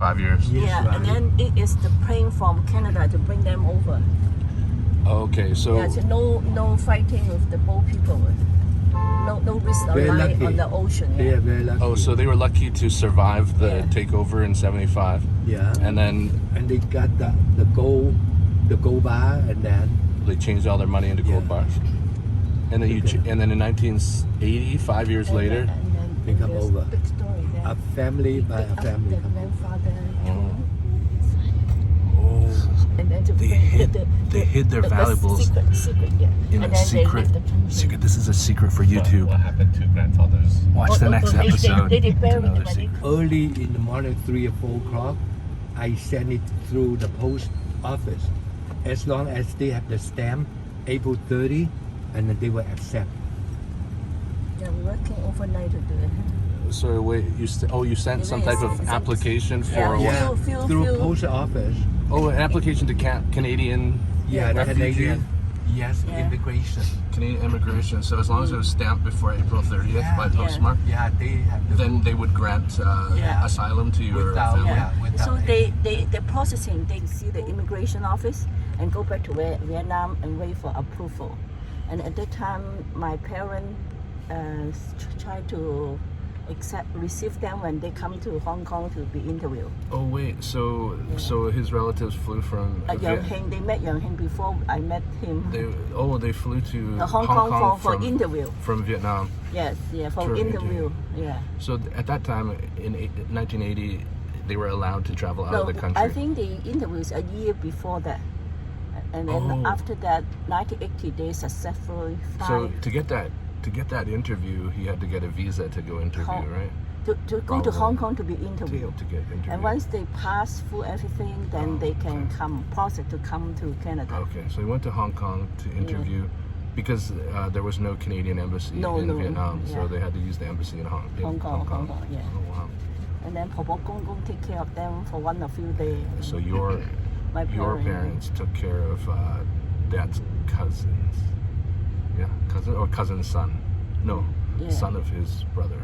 5 years. Yes, Yeah, right. and then it is the plane from Canada to bring them over. Okay, so Yeah, so no fighting with the boat people. No risk of Very life lucky. on the ocean. They Yeah. are very lucky. so they were lucky to survive the Yeah. takeover in 75, yeah. and then And they got the gold bar, and then they changed all their money into gold Yeah. bars. And then and then in 1980, 5 years later, And then They come there's over. Big story there. a family by a family The come over. grandfather. oh, And then to They bring hid- the, they hid their the valuables secret, yeah. in and a then secret. They left the Secret. This is a secret for YouTube. What happened to grandfathers? Watch the next episode. They to buried know the the money. secret. Early in the morning, 3 or 4 o'clock, I send it through the post office. As long as they have the stamp, April 30, and then they will accept. They're working overnight to do it. Sorry, wait. You sent some type of application for Yeah. through Few- post office. an application to Canadian Yeah, the refugee? Canadian. Yes, Yeah. immigration. Canadian immigration. So as long as it was stamped before April 30th by Yeah. postmark, Yeah, they have the then they would grant Yeah. asylum to your Without- family. yeah. without So any- the processing, they see the immigration office and go back to Vietnam and wait for approval. And at that time, my parents try to receive them when they come to Hong Kong to be interviewed. Oh wait, so his relatives flew from Yang Heng, they met Yang Heng before I met him. they flew to Hong Kong for from, interview. from Vietnam. Yes, yeah, for For interview. Yeah. So at that time in 1980, they were allowed to travel out of the country. I think the interview is a year before that. And then after that, 1980, they successfully So fly to get that interview, he had to get a visa to go interview, right? to go to Probably. Hong Kong to be interviewed. To get interviewed. And once they pass through everything, then they can process to come to Canada. Okay, so he went to Hong Kong to interview because there was no Canadian embassy in Vietnam, so yeah. they had to use the embassy in Hong Kong. Hong Kong, yeah. Oh wow! And then婆婆公公 take care of them for one or few days. So your My parents took care of Dad's cousins, cousin's son, no, Yeah. son of his brother.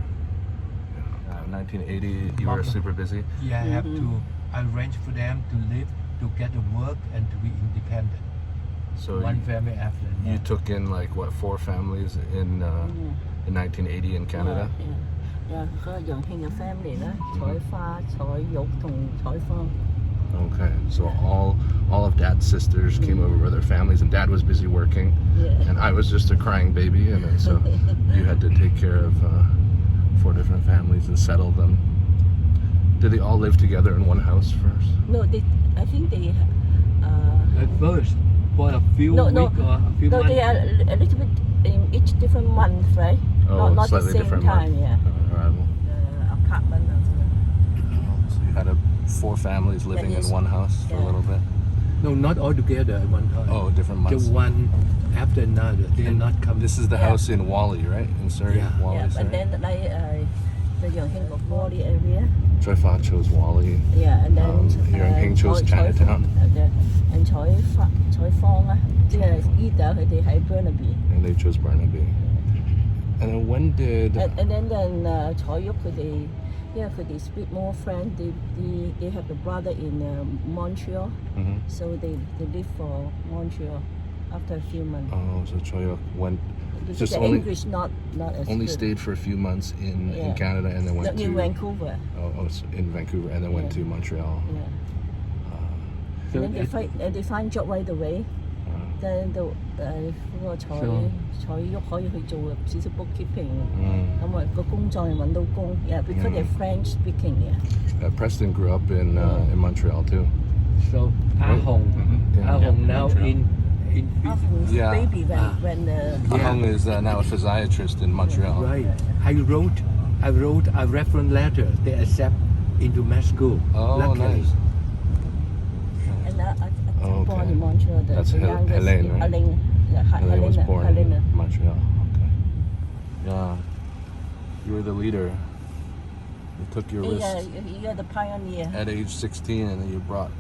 Yeah. 1980, you were super busy. Yeah, I have to arrange for them to live, to get a work, and to be independent. So One family after you another. took in like what 4 families in 1980 in Canada. Yeah, 個楊慶嘅 family 咧，採花、採玉同採花。 Okay, so all of Dad's sisters came over with their families, and Dad was busy working, Yeah. and I was just a crying baby, and then, so you had to take care of 4 different families and settle them. Did they all live together in one house first? No, I think they. At first, for a few No, weeks or a few No, months. they are a little bit in each different month, right? Oh, not the slightly same different time, month. yeah. Arrival. Apartment. So you had 4 families living in is- one house for a yeah. little bit. No, not all together at one time. Oh, different months. Just one after another. They are And not coming. This is the Yeah. house in Wally, right? In Surrey, Yeah. Wally, Yeah, Surrey. and then like the Yang Heng of Wally area. Choi Fa chose Wally. Yeah, and then Yang Heng chose Chinatown. and 採芳啊，即係 Ida 佢哋喺 Burnaby。 And they chose Barnaby. And then when did... And then 採玉佢哋，因為佢哋 speak more French. They have a brother in Montreal, Mhm. so they live for Montreal after a few months. Oh, so Choi went... Because Just the only English not as only good. stayed for a few months in Yeah. Canada, and then went in to... Vancouver. so in Vancouver, and then went to Montreal. Yeah. So And then they find job right away. Then 嗰個採玉可以去做少少 bookkeeping，咁個工作又揾到工。Yeah, because they're French speaking. Yeah. Preston grew up in Montreal too. So Ah Hong, Yeah. Ah Hong now Montreal. in After Yeah. baby when Ah Hong is now a physiatrist in Montreal. right. I wrote a reference letter. They accept into med school. Oh, Luckily. nice. and Oh, born okay. in Montreal. That's the youngest, Helene, right? Helene. Yeah, Helene was born Helena. in Montreal. Okay. Yeah. You were the leader. You took your Yeah, risk you're the pioneer. at age 16, and then you brought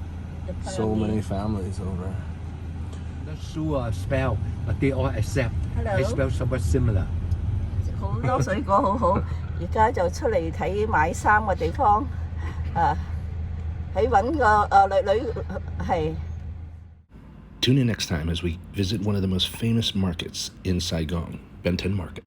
The so pioneer. many families over. Not sure spell, but they all accept. Hello. I spell somewhat similar. 好多水果好好，而家就出嚟睇買衫嘅地方，喺揾個女係。Tune in next time as we visit one of the most famous markets in Saigon, Benten Market.